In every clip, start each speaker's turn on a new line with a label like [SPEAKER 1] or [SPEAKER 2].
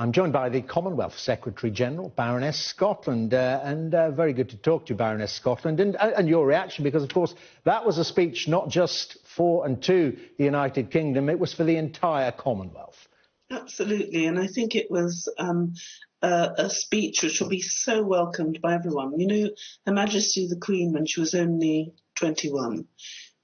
[SPEAKER 1] I'm joined by the Commonwealth Secretary-General, Baroness Scotland, and very good to talk to you, Baroness Scotland, and your reaction, because, of course, that was a speech not just for and to the United Kingdom, it was for the entire Commonwealth.
[SPEAKER 2] Absolutely, and I think it was a speech which will be so welcomed by everyone. You know, Her Majesty the Queen, when she was only 21,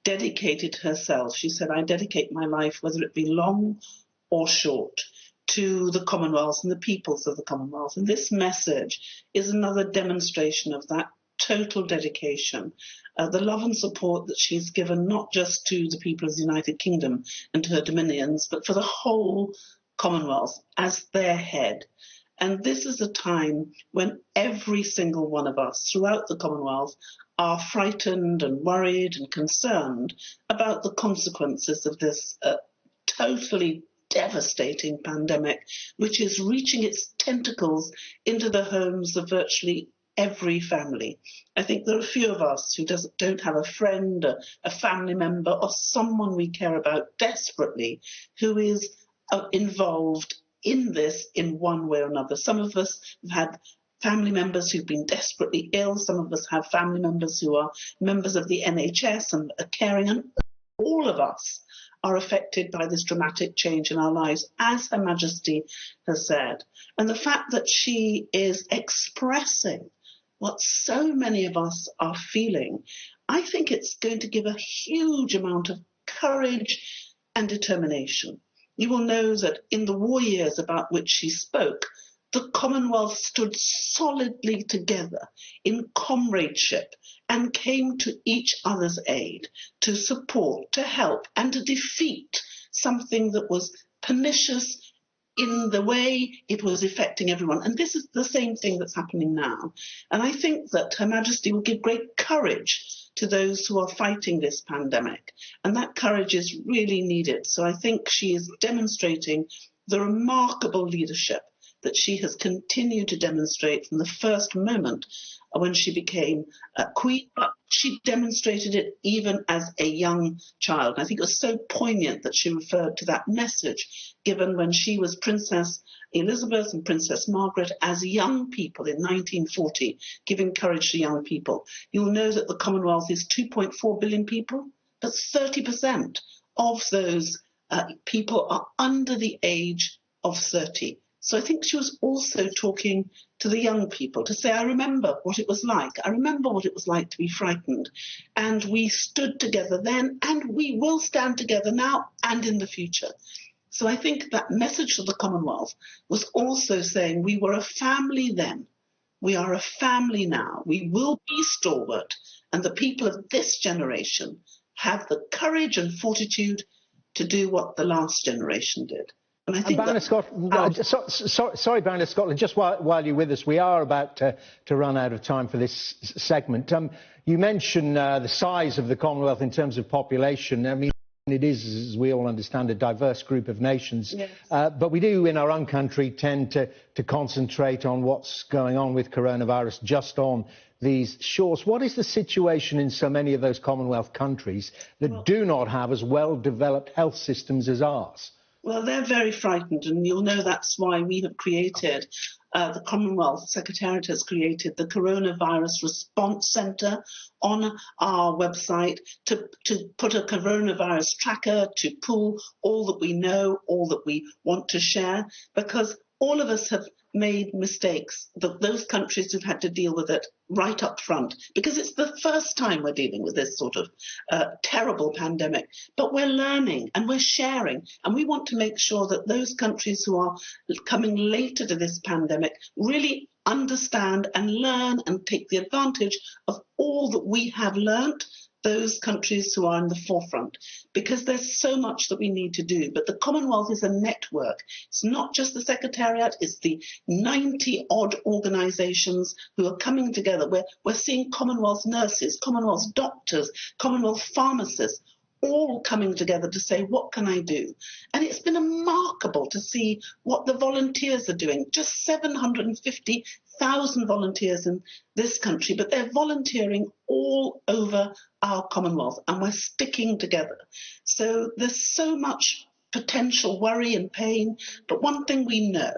[SPEAKER 2] dedicated herself. She said, "I dedicate my life, whether it be long or short, to the Commonwealth and the peoples of the Commonwealth." And this message is another demonstration of that total dedication, the love and support that she's given not just to the people of the United Kingdom and to her dominions, but for the whole Commonwealth as their head. And this is a time when every single one of us throughout the Commonwealth are frightened and worried and concerned about the consequences of this totally devastating pandemic, which is reaching its tentacles into the homes of virtually every family. I think there are a few of us who don't have a friend, a family member, or someone we care about desperately who is involved in this in one way or another. Some of us have had family members who've been desperately ill. Some of us have family members who are members of the NHS and are caring, and all of us are affected by this dramatic change in our lives, as Her Majesty has said. And the fact that she is expressing what so many of us are feeling, I think it's going to give a huge amount of courage and determination. You will know that in the war years about which she spoke, the Commonwealth stood solidly together in comradeship and came to each other's aid, to support, to help, and to defeat something that was pernicious in the way it was affecting everyone. And this is the same thing that's happening now. And I think that Her Majesty will give great courage to those who are fighting this pandemic. And that courage is really needed. So I think she is demonstrating the remarkable leadership that she has continued to demonstrate from the first moment when she became Queen, but she demonstrated it even as a young child. And I think it was so poignant that she referred to that message given when she was Princess Elizabeth and Princess Margaret as young people in 1940, giving courage to young people. You'll know that the Commonwealth is 2.4 billion people, but 30% of those people are under the age of 30. So I think she was also talking to the young people to say, I remember what it was like. I remember what it was like to be frightened. And we stood together then, and we will stand together now and in the future. So I think that message to the Commonwealth was also saying we were a family then. We are a family now. We will be stalwart. And the people of this generation have the courage and fortitude to do what the last generation did. And I think
[SPEAKER 1] Baroness Scotland, sorry, Baroness Scotland, just while you're with us, we are about to run out of time for this segment. You mentioned the size of the Commonwealth in terms of population. I mean, it is, as we all understand, a diverse group of nations. Yes. But we do, in our own country, tend to concentrate on what's going on with coronavirus just on these shores. What is the situation in so many of those Commonwealth countries that do not have as well-developed health systems as ours?
[SPEAKER 2] Well, they're very frightened, and you'll know that's why we have created, the Commonwealth Secretariat has created the Coronavirus Response Centre on our website to put a coronavirus tracker, to pool all that we know, all that we want to share, because all of us have made mistakes, those countries who've had to deal with it right up front, because it's the first time we're dealing with this sort of terrible pandemic. But we're learning and we're sharing, and we want to make sure that those countries who are coming later to this pandemic really understand and learn and take the advantage of all that we have learnt, those countries who are in the forefront, because there's so much that we need to do. But the Commonwealth is a network. It's not just the Secretariat, it's the 90-odd organisations who are coming together. We're seeing Commonwealth nurses, Commonwealth doctors, Commonwealth pharmacists, all coming together to say, what can I do? And it's been remarkable to see what the volunteers are doing. Just 750,000 volunteers in this country, but they're volunteering all over our Commonwealth, and we're sticking together. So there's so much potential worry and pain, but one thing we know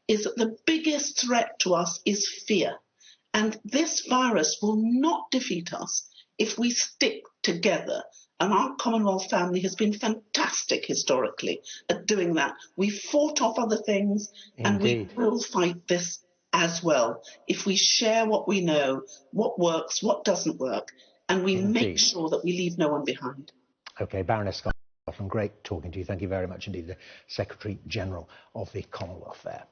[SPEAKER 2] is that the biggest threat to us is fear. And this virus will not defeat us if we stick together. And our Commonwealth family has been fantastic historically at doing that. We've fought off other things, and we will fight this as well if we share what we know, what works, what doesn't work, and we make sure that we leave no one behind.
[SPEAKER 1] OK, Baroness Scotland, great talking to you. Thank you very much indeed, the Secretary-General of the Commonwealth there.